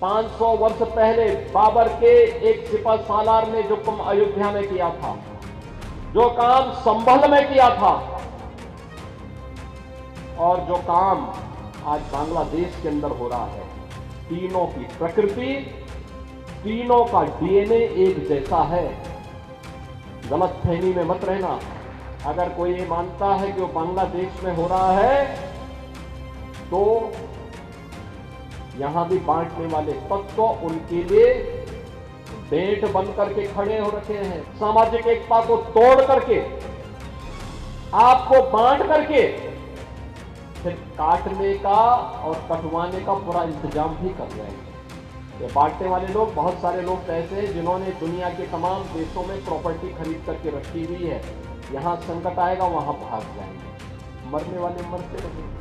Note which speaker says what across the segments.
Speaker 1: 500 वर्ष पहले बाबर के एक सिपह सालार ने जो काम अयोध्या में किया था, जो काम संभल में किया था, और जो काम आज बांग्लादेश के अंदर हो रहा है, तीनों की प्रकृति, तीनों का डीएनए एक जैसा है। गलतफहमी में मत रहना। अगर कोई ये मानता है कि वो बांग्लादेश में हो रहा है, तो यहां भी बांटने वाले तत्व उनके लिए बेट बन करके खड़े हो रखे हैं। सामाजिक एकता को तोड़ करके, आपको बांट करके, फिर काटने का और कटवाने का पूरा इंतजाम भी कर रहे हैं। ये बांटने वाले लोग, बहुत सारे लोग ऐसे हैं जिन्होंने दुनिया के तमाम देशों में प्रॉपर्टी खरीद करके रखी हुई है। यहां संकट आएगा, वहां भाग जाएंगे। मरने वाले मरते रहेंगे,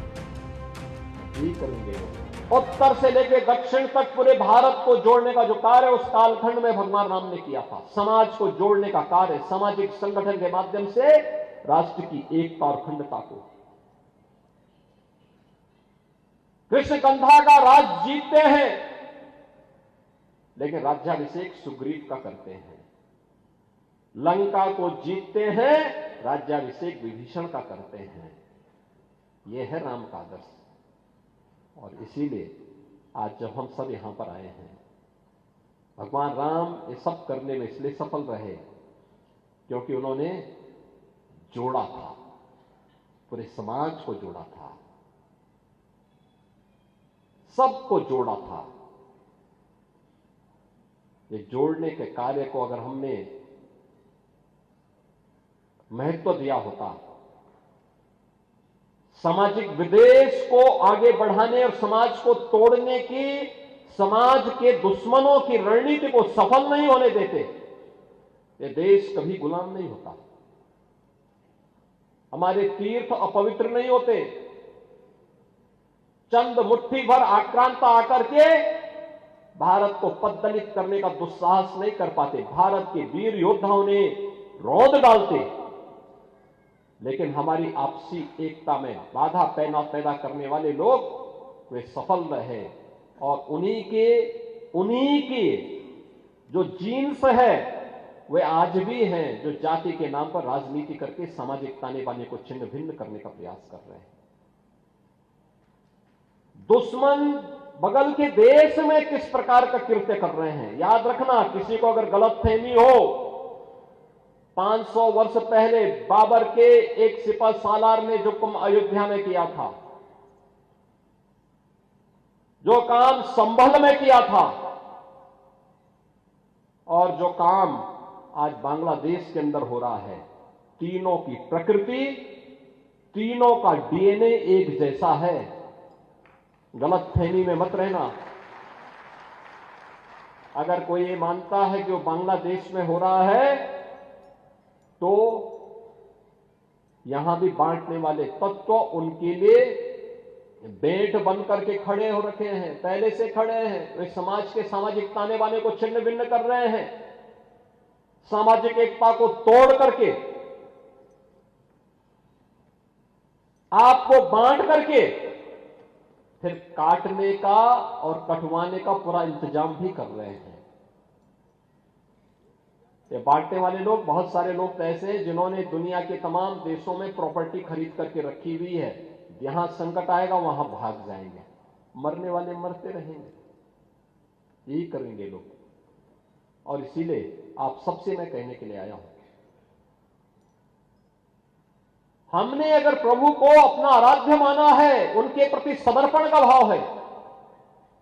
Speaker 1: यही करेंगे। उत्तर से लेकर दक्षिण तक पूरे भारत को जोड़ने का जो कार्य उस कालखंड में भगवान राम ने किया था, समाज को जोड़ने का कार्य, सामाजिक संगठन के माध्यम से राष्ट्र की एकता और अखंडता को। कृष्णगंधा का राज जीतते हैं, लेकिन राज्याभिषेक सुग्रीव का करते हैं। लंका को जीतते हैं, राज्याभिषेक विभीषण का करते हैं। यह है राम का आदर्श। और इसीलिए आज जब हम सब यहां पर आए हैं, भगवान राम ये सब करने में इसलिए सफल रहे क्योंकि उन्होंने जोड़ा था, पूरे समाज को जोड़ा था, सबको जोड़ा था। ये जोड़ने के कार्य को अगर हमने महत्व दिया होता, सामाजिक विद्वेष को आगे बढ़ाने और समाज को तोड़ने की, समाज के दुश्मनों की रणनीति को सफल नहीं होने देते, ये देश कभी गुलाम नहीं होता। हमारे तीर्थ अपवित्र नहीं होते। चंद मुट्ठी भर आक्रांता आकर के भारत को पद्दलित करने का दुस्साहस नहीं कर पाते। भारत के वीर योद्धाओं ने रौंद डालते, लेकिन हमारी आपसी एकता में बाधा पैदा करने वाले लोग वे सफल रहे। और उन्हीं के जो जीन्स है वे आज भी हैं, जो जाति के नाम पर राजनीति करके सामाजिक ताने बाने को छिन्न भिन्न करने का प्रयास कर रहे हैं। दुश्मन बगल के देश में किस प्रकार का कृत्य कर रहे हैं, याद रखना। किसी को अगर गलतफहमी हो, 500 वर्ष पहले बाबर के एक सिपह सालार ने जो काम अयोध्या में किया था, जो काम संभल में किया था, और जो काम आज बांग्लादेश के अंदर हो रहा है, तीनों की प्रकृति, तीनों का डीएनए एक जैसा है। गलतफहमी में मत रहना। अगर कोई ये मानता है कि वो बांग्लादेश में हो रहा है, तो यहां भी बांटने वाले तत्व उनके लिए बेट बन करके खड़े हो रखे हैं, पहले से खड़े हैं। वे समाज के सामाजिक ताने बाने को छिन्न भिन्न कर रहे हैं, सामाजिक एकता को तोड़ करके, आपको बांट करके, फिर काटने का और कटवाने का पूरा इंतजाम भी कर रहे हैं। ये बांटने वाले लोग, बहुत सारे लोग ऐसे हैं जिन्होंने दुनिया के तमाम देशों में प्रॉपर्टी खरीद करके रखी हुई है। यहां संकट आएगा, वहां भाग जाएंगे। मरने वाले मरते रहेंगे, यही करेंगे लोग। और इसीलिए आप सबसे मैं कहने के लिए आया हूं, हमने अगर प्रभु को अपना आराध्य माना है, उनके प्रति समर्पण का भाव है,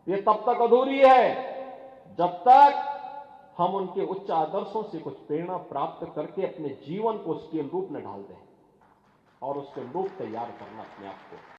Speaker 1: ये तब तक अधूरी है जब तक हम उनके उच्च आदर्शों से कुछ प्रेरणा प्राप्त करके अपने जीवन को उसके रूप में ढाल दें और उसके रूप तैयार करना अपने आप को।